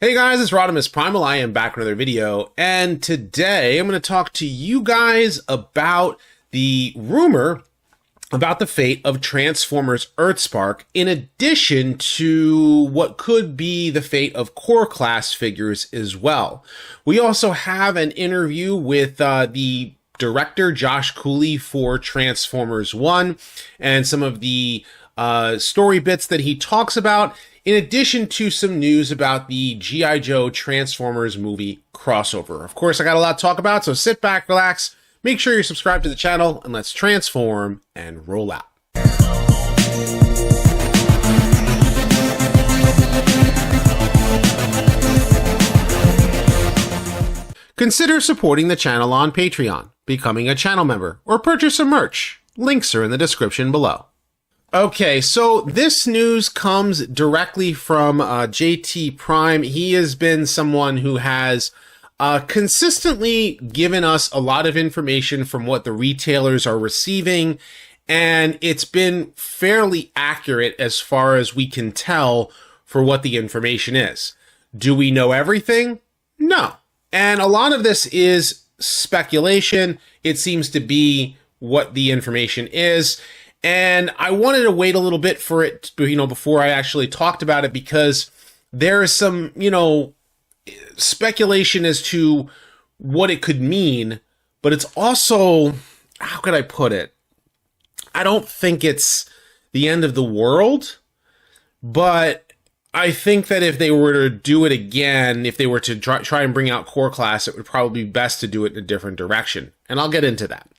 Hey guys, it's RodimusPrimal. I am back with another video, and today I'm going to talk to you guys about the rumor about the fate of Transformers Earthspark, in addition to what could be the fate of core class figures as well. We also have an interview with the director, Josh Cooley, for Transformers 1, and some of the story bits that he talks about, in addition to some news about the G.I. Joe Transformers movie crossover. Of course, I got a lot to talk about, so sit back, relax, make sure you're subscribed to the channel, and let's transform and roll out. Consider supporting the channel on Patreon, becoming a channel member, or purchase some merch. Links are in the description below. Okay, so this news comes directly from JT Prime. He has been someone who has consistently given us a lot of information from what the retailers are receiving, and it's been fairly accurate as far as we can tell for what the information is. Do we know everything? No. And a lot of this is speculation. It seems to be what the information is. And I wanted to wait a little bit for it, before I actually talked about it, because there is some, speculation as to what it could mean, but it's also, how could I put it? I don't think it's the end of the world, but I think that if they were to do it again, if they were to try and bring out core class, it would probably be best to do it in a different direction. And I'll get into that.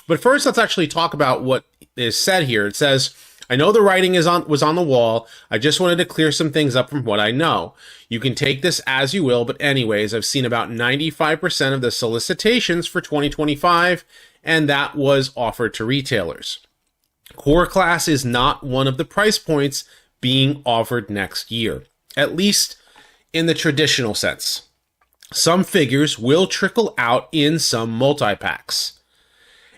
But first, let's actually talk about what is said here. It says, I know the writing was on the wall. I just wanted to clear some things up from what I know. You can take this as you will, but anyways, I've seen about 95% of the solicitations for 2025, and that was offered to retailers. Core class is not one of the price points being offered next year, at least in the traditional sense. Some figures will trickle out in some multi-packs.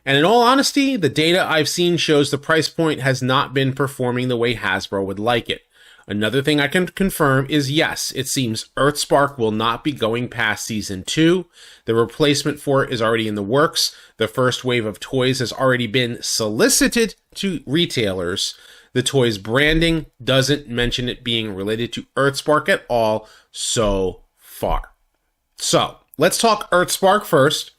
And in all honesty, the data I've seen shows the price point has not been performing the way Hasbro would like it. Another thing I can confirm is yes, it seems Earthspark will not be going past Season 2. The replacement for it is already in the works. The first wave of toys has already been solicited to retailers. The toy's branding doesn't mention it being related to Earthspark at all so far. So, let's talk Earthspark first.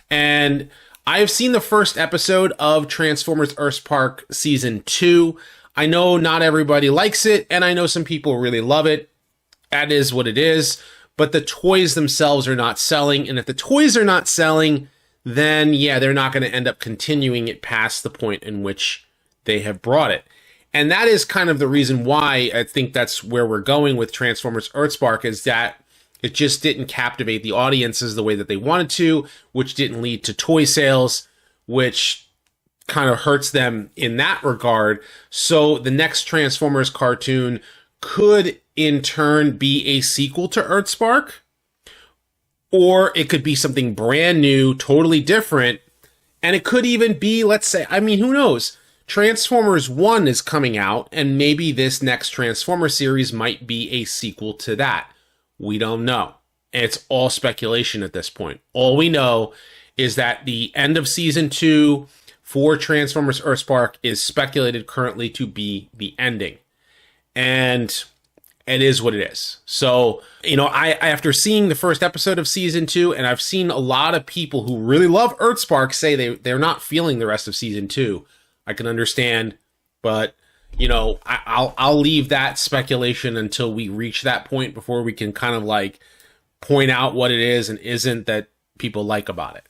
And I have seen the first episode of Transformers Earthspark Season 2. I know not everybody likes it, and I know some people really love it. That is what it is. But the toys themselves are not selling, and if the toys are not selling, then yeah, they're not going to end up continuing it past the point in which they have brought it. And that is kind of the reason why I think that's where we're going with Transformers Earthspark, is that it just didn't captivate the audiences the way that they wanted to, which didn't lead to toy sales, which kind of hurts them in that regard. So the next Transformers cartoon could in turn be a sequel to Earthspark, or it could be something brand new, totally different. And it could even be, let's say, who knows? Transformers 1 is coming out, and maybe this next Transformer series might be a sequel to that. We don't know. It's all speculation at this point. All we know is that the end of Season 2 for Transformers Earthspark is speculated currently to be the ending. And it is what it is. So, I after seeing the first episode of Season 2, and I've seen a lot of people who really love Earthspark say they're not feeling the rest of Season 2. I can understand, but I'll leave that speculation until we reach that point before we can kind of point out what it is and isn't that people like about it.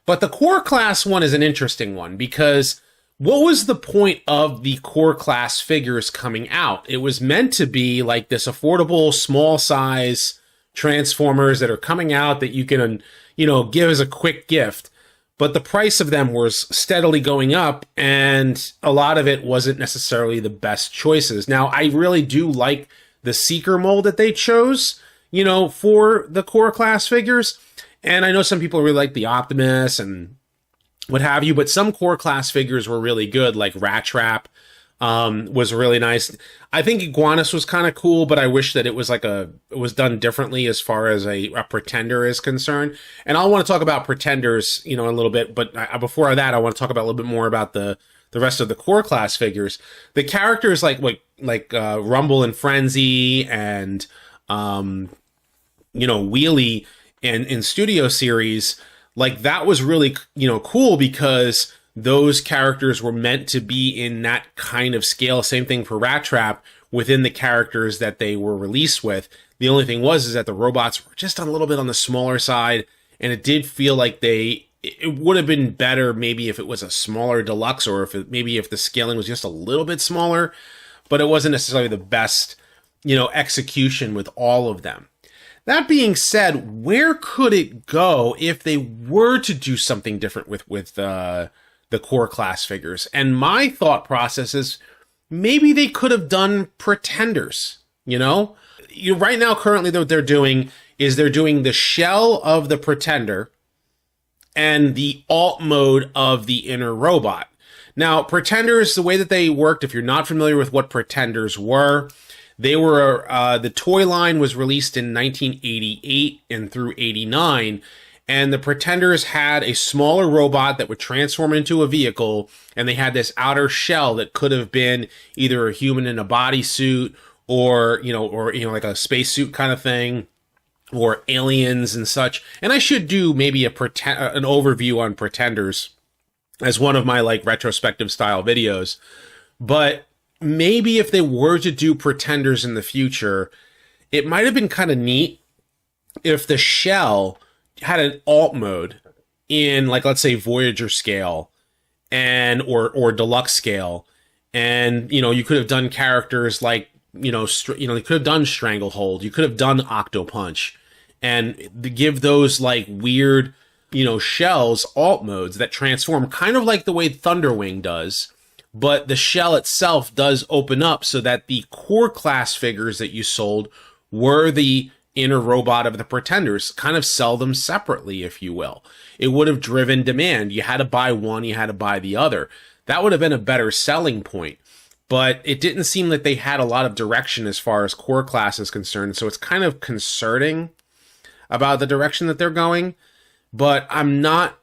But the core class one is an interesting one, because what was the point of the core class figures coming out? It was meant to be like this affordable, small size Transformers that are coming out that you can, give as a quick gift. But the price of them was steadily going up, and a lot of it wasn't necessarily the best choices. Now, I really do like the Seeker mold that they chose, for the core class figures. And I know some people really like the Optimus and what have you, but some core class figures were really good, like Rat Trap. was really nice. I think Iguanus was kind of cool, but I wish that it was it was done differently as far as a Pretender is concerned. And I want to talk about Pretenders, in a little bit, but before that, I want to talk about a little bit more about the rest of the core class figures. The characters like Rumble and Frenzy and Wheelie and in Studio Series, like that was really cool because those characters were meant to be in that kind of scale. Same thing for Rat Trap within the characters that they were released with. The only thing is that the robots were just a little bit on the smaller side, and it did feel like it would have been better maybe if it was a smaller deluxe, or if the scaling was just a little bit smaller, but it wasn't necessarily the best, execution with all of them. That being said, where could it go if they were to do something different with the core class figures? And my thought process is maybe they could have done Pretenders. Right now, currently, what they're doing is they're doing the shell of the Pretender and the alt mode of the inner robot. Now, Pretenders, the way that they worked, if you're not familiar with what Pretenders were, they were, the toy line was released in 1988 and through 89, and the Pretenders had a smaller robot that would transform into a vehicle, and they had this outer shell that could have been either a human in a bodysuit or like a spacesuit kind of thing, or aliens and such. And I should do maybe an overview on Pretenders as one of my retrospective style videos. But maybe if they were to do Pretenders in the future, it might have been kind of neat if the shell had an alt mode in let's say Voyager scale or deluxe scale. And, you could have done characters they could have done Stranglehold. You could have done Octopunch. And give those weird, shells alt modes that transform kind of like the way Thunderwing does. But the shell itself does open up so that the core class figures that you sold were the inner robot of the Pretenders. Kind of sell them separately, if you will. It would have driven demand. You had to buy one, you had to buy the other. That would have been a better selling point. But it didn't seem like they had a lot of direction as far as core class is concerned. So it's kind of concerning about the direction that they're going. But I'm not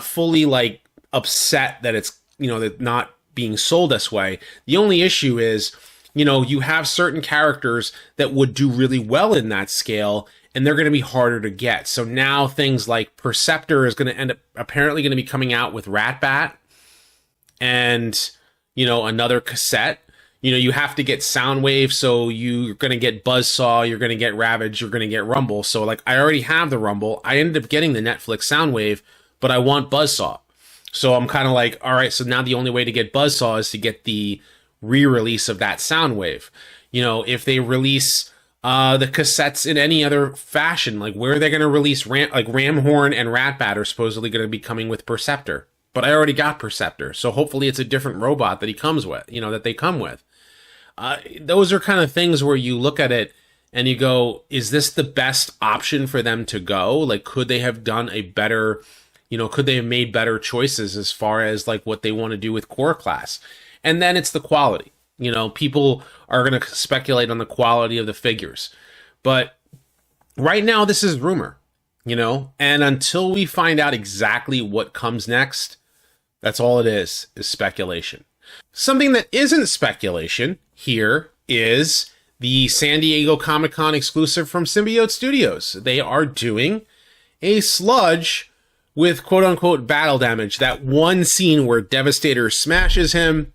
fully upset that it's, that not being sold this way. The only issue is, you have certain characters that would do really well in that scale, and they're going to be harder to get. So now things like Perceptor is going to end up apparently going to be coming out with Ratbat and, another cassette. You have to get Soundwave, so you're going to get Buzzsaw, you're going to get Ravage, you're going to get Rumble. So I already have the Rumble. I ended up getting the Netflix Soundwave, but I want Buzzsaw. So I'm kind of all right, so now the only way to get Buzzsaw is to get the re-release of that Soundwave. If they release the cassettes in any other fashion, where are they going to release Ramhorn and Ratbat are supposedly going to be coming with Perceptor. But I already got Perceptor, so hopefully it's a different robot that he comes with, that they come with. Those are kind of things where you look at it and you go, is this the best option for them to go? Could they have done a better, could they have made better choices as far as what they want to do with core class? And then it's the quality. People are going to speculate on the quality of the figures. But right now, this is rumor, and until we find out exactly what comes next, that's all it is speculation. Something that isn't speculation here is the San Diego Comic-Con exclusive from Symbiote Studios. They are doing a Sludge with quote-unquote battle damage. That one scene where Devastator smashes him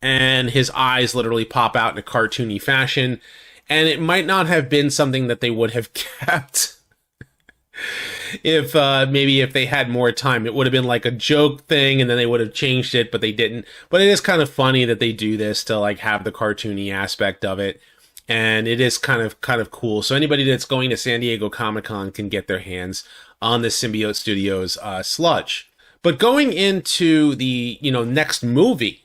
and his eyes literally pop out in a cartoony fashion. And it might not have been something that they would have kept if they had more time. It would have been a joke thing, and then they would have changed it, but they didn't. But it is kind of funny that they do this to have the cartoony aspect of it, and it is kind of cool. So anybody that's going to San Diego Comic-Con can get their hands on the Symbiote Studios Sludge. But going into the next movie,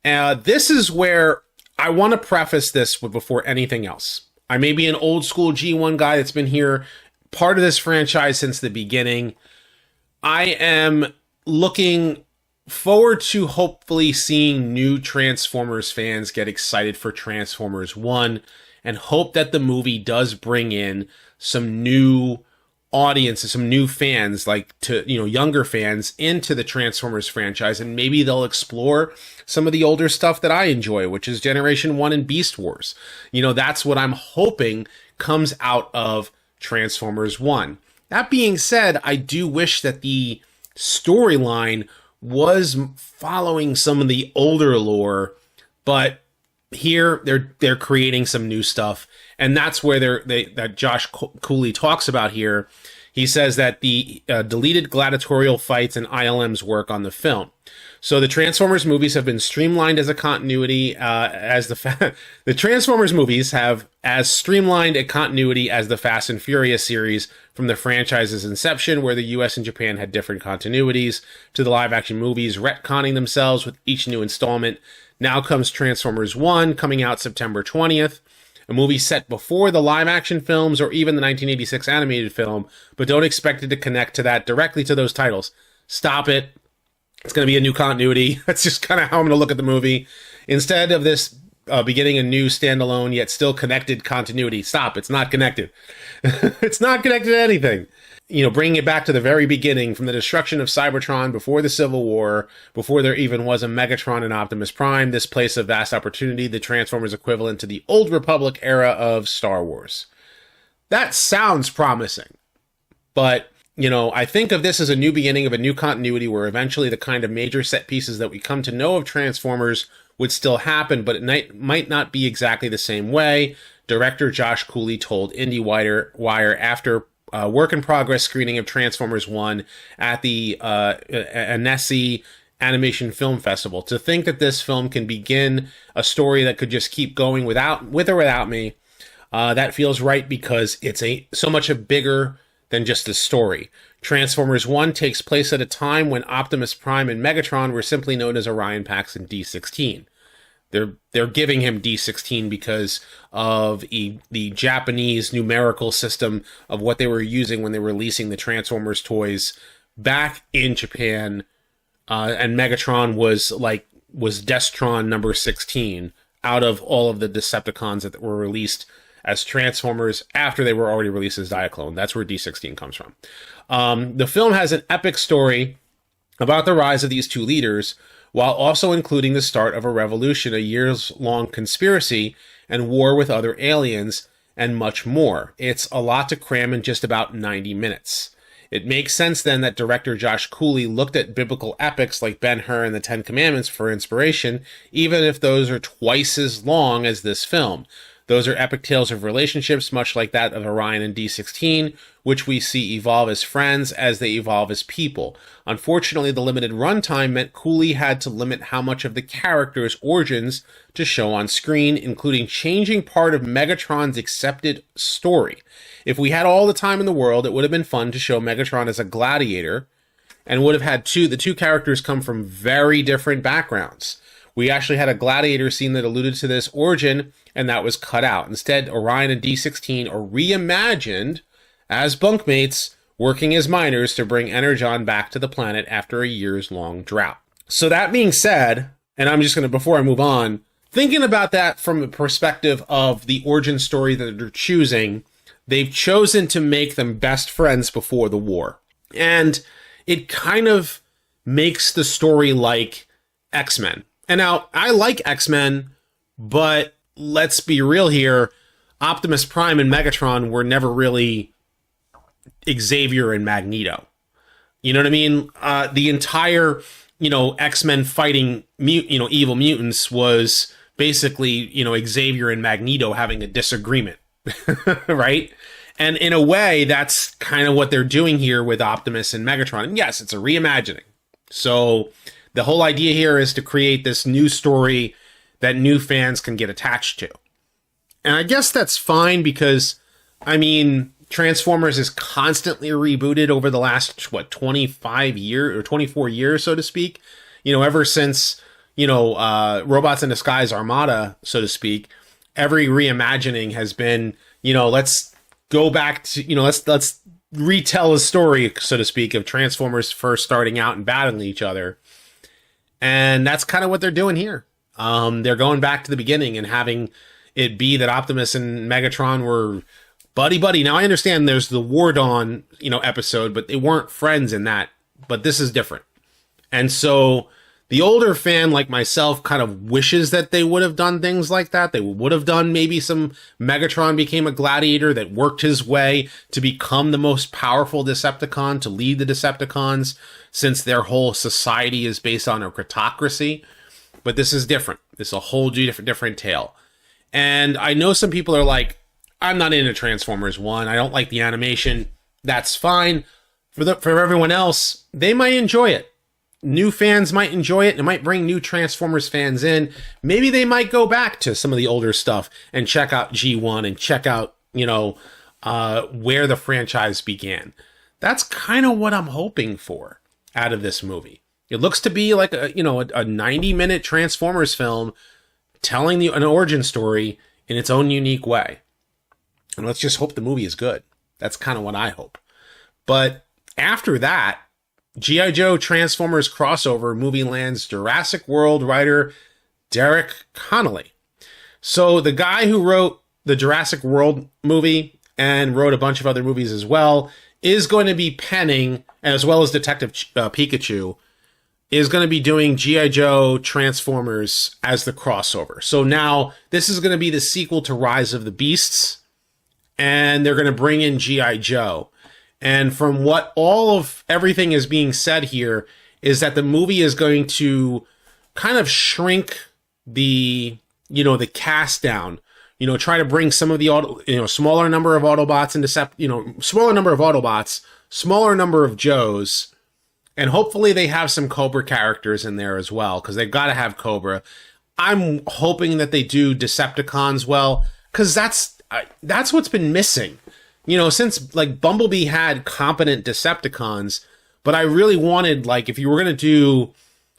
this is where I want to preface this before anything else. I may be an old school G1 guy that's been here, part of this franchise since the beginning. I am looking forward to hopefully seeing new Transformers fans get excited for Transformers 1, and hope that the movie does bring in some new audiences, some new fans, like to, younger fans into the Transformers franchise, and maybe they'll explore some of the older stuff that I enjoy, which is Generation 1 and Beast Wars. That's what I'm hoping comes out of Transformers 1. That being said, I do wish that the storyline was following some of the older lore, but here they're creating some new stuff, and that's where that Josh Cooley talks about here. He says that the deleted gladiatorial fights and ILM's work on the film. So the Transformers movies have been streamlined as a continuity, the Transformers movies have as streamlined a continuity as the Fast and Furious series from the franchise's inception, where the US and Japan had different continuities, to the live-action movies retconning themselves with each new installment. Now comes Transformers 1, coming out September 20th, a movie set before the live-action films or even the 1986 animated film, but don't expect it to connect to that directly to those titles. Stop it. It's going to be a new continuity. That's just kind of how I'm going to look at the movie. Instead of this beginning a new standalone yet still connected continuity. Stop. It's not connected. It's not connected to anything. Bringing it back to the very beginning, from the destruction of Cybertron before the Civil War, before there even was a Megatron and Optimus Prime, this place of vast opportunity, the Transformers equivalent to the Old Republic era of Star Wars. That sounds promising, but I think of this as a new beginning of a new continuity where eventually the kind of major set pieces that we come to know of Transformers would still happen, but it might not be exactly the same way. Director Josh Cooley told IndieWire after work in progress screening of Transformers 1 at the Annecy Animation Film Festival, to think that this film can begin a story that could just keep going with or without me, that feels right, because it's so much bigger than just a story. Transformers 1 takes place at a time when Optimus Prime and Megatron were simply known as Orion Pax and D16. They're giving him D16 because of the Japanese numerical system of what they were using when they were releasing the Transformers toys back in Japan, and Megatron was Destron number 16 out of all of the Decepticons that were released as Transformers after they were already released as Diaclone. That's where D16 comes from. The film has an epic story about the rise of these two leaders, while also including the start of a revolution, a years-long conspiracy, and war with other aliens, and much more. It's a lot to cram in just about 90 minutes. It makes sense then that director Josh Cooley looked at biblical epics like Ben-Hur and the Ten Commandments for inspiration, even if those are twice as long as this film. Those are epic tales of relationships, much like that of Orion and D16, which we see evolve as friends as they evolve as people. Unfortunately, the limited runtime meant Cooley had to limit how much of the characters' origins to show on screen, including changing part of Megatron's accepted story. If we had all the time in the world, it would have been fun to show Megatron as a gladiator, and would have had the two characters come from very different backgrounds. We actually had a gladiator scene that alluded to this origin, and that was cut out. Instead, Orion and D16 are reimagined as bunkmates, working as miners to bring Energon back to the planet after a years-long drought. So that being said, and I'm just going to, before I move on, thinking about that from the perspective of the origin story that they're choosing, they've chosen to make them best friends before the war. And it kind of makes the story like X-Men. And now, I like X-Men, but let's be real here. Optimus Prime and Megatron were never really Xavier and Magneto. You know what I mean? The entire, X-Men fighting, evil mutants was basically, Xavier and Magneto having a disagreement, right? And in a way, that's kind of what they're doing here with Optimus and Megatron. And yes, it's a reimagining. So the whole idea here is to create this new story that new fans can get attached to. And I guess that's fine because, Transformers is constantly rebooted over the last, 25 years or 24 years, so to speak. Ever since, Robots in Disguise Armada, so to speak, every reimagining has been, let's go back to, let's retell a story, so to speak, of Transformers first starting out and battling each other. And that's kind of what they're doing here. They're going back to the beginning and having it be that Optimus and Megatron were buddy-buddy. Now, I understand there's the War Dawn, episode, but they weren't friends in that. But this is different. And so the older fan like myself kind of wishes that they would have done things like that. They would have done maybe some Megatron became a gladiator that worked his way to become the most powerful Decepticon, to lead the Decepticons, since their whole society is based on a cryptocracy. But this is different. This is a whole different tale. And I know some people are like, I'm not into Transformers 1. I don't like the animation. That's fine. For everyone else, they might enjoy it. New fans might enjoy it. It might bring new Transformers fans in. Maybe they might go back to some of the older stuff and check out G1 and check out, where the franchise began. That's kind of what I'm hoping for out of this movie. It looks to be like a 90-minute Transformers film telling an origin story in its own unique way. And let's just hope the movie is good. That's kind of what I hope. But after that, G.I. Joe Transformers crossover movie lands Jurassic World writer Derek Connolly. So the guy who wrote the Jurassic World movie and wrote a bunch of other movies as well is going to be penning, as well as Detective Pikachu, is going to be doing G.I. Joe Transformers as the crossover. So now this is going to be the sequel to Rise of the Beasts, and they're going to bring in G.I. Joe. And from what everything is being said here is that the movie is going to kind of shrink the cast down, try to bring some of the, smaller number of Autobots into, smaller number of Autobots, smaller number of Joes, and hopefully they have some Cobra characters in there as well, because they've got to have Cobra. I'm hoping that they do Decepticons well, because that's what's been missing. Since like Bumblebee had competent Decepticons, but I really wanted, like, if you were going to do,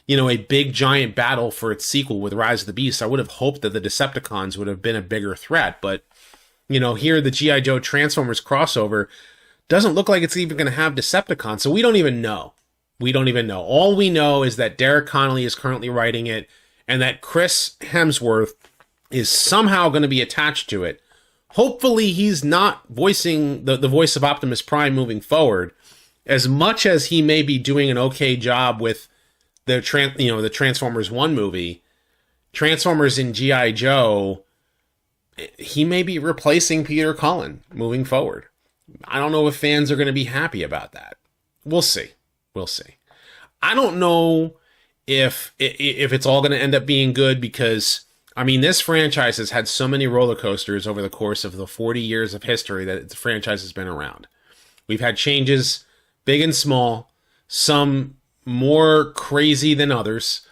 a big giant battle for its sequel with Rise of the Beasts, I would have hoped that the Decepticons would have been a bigger threat. But, here the G.I. Joe Transformers crossover doesn't look like it's even going to have Decepticons. So we don't even know. All we know is that Derek Connolly is currently writing it and that Chris Hemsworth is somehow going to be attached to it. Hopefully he's not voicing the voice of Optimus Prime moving forward, as much as he may be doing an okay job with the Transformers 1 movie. Transformers in G.I. Joe, he may be replacing Peter Cullen moving forward. I don't know if fans are going to be happy about that. We'll see. I don't know if it's all going to end up being good, because this franchise has had so many roller coasters over the course of the 40 years of history that the franchise has been around. We've had changes, big and small, some more crazy than others,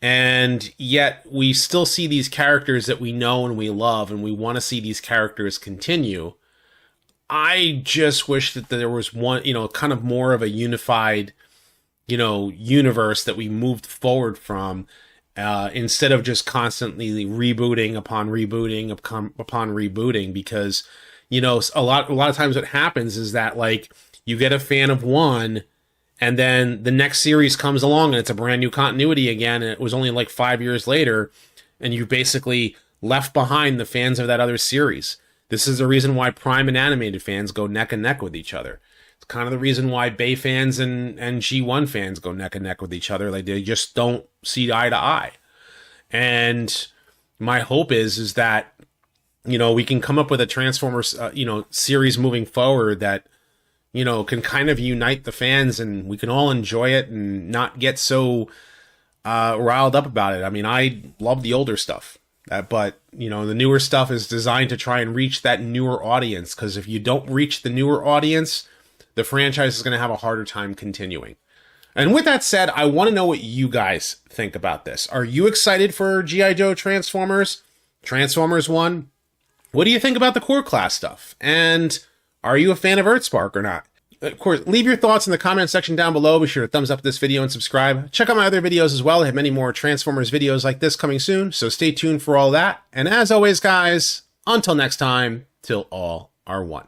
and yet we still see these characters that we know and we love, and we want to see these characters continue. I just wish that there was one, kind of more of a unified, universe that we moved forward from, instead of just constantly rebooting upon rebooting upon rebooting, because, a lot of times what happens is that, like, you get a fan of one, and then the next series comes along and it's a brand new continuity again, and it was only like 5 years later, and you basically left behind the fans of that other series. This is the reason why Prime and animated fans go neck and neck with each other. It's kind of the reason why Bay fans and G1 fans go neck and neck with each other. Like, they just don't see eye to eye. And my hope is that, we can come up with a Transformers, series moving forward that, can kind of unite the fans, and we can all enjoy it and not get so riled up about it. I love the older stuff, but, the newer stuff is designed to try and reach that newer audience, because if you don't reach the newer audience, the franchise is going to have a harder time continuing. And with that said, I want to know what you guys think about this. Are you excited for G.I. Joe Transformers? Transformers 1? What do you think about the core class stuff? And are you a fan of Earthspark or not? Of course, leave your thoughts in the comment section down below. Be sure to thumbs up this video and subscribe. Check out my other videos as well. I have many more Transformers videos like this coming soon, so stay tuned for all that. And as always, guys, until next time, till all are one.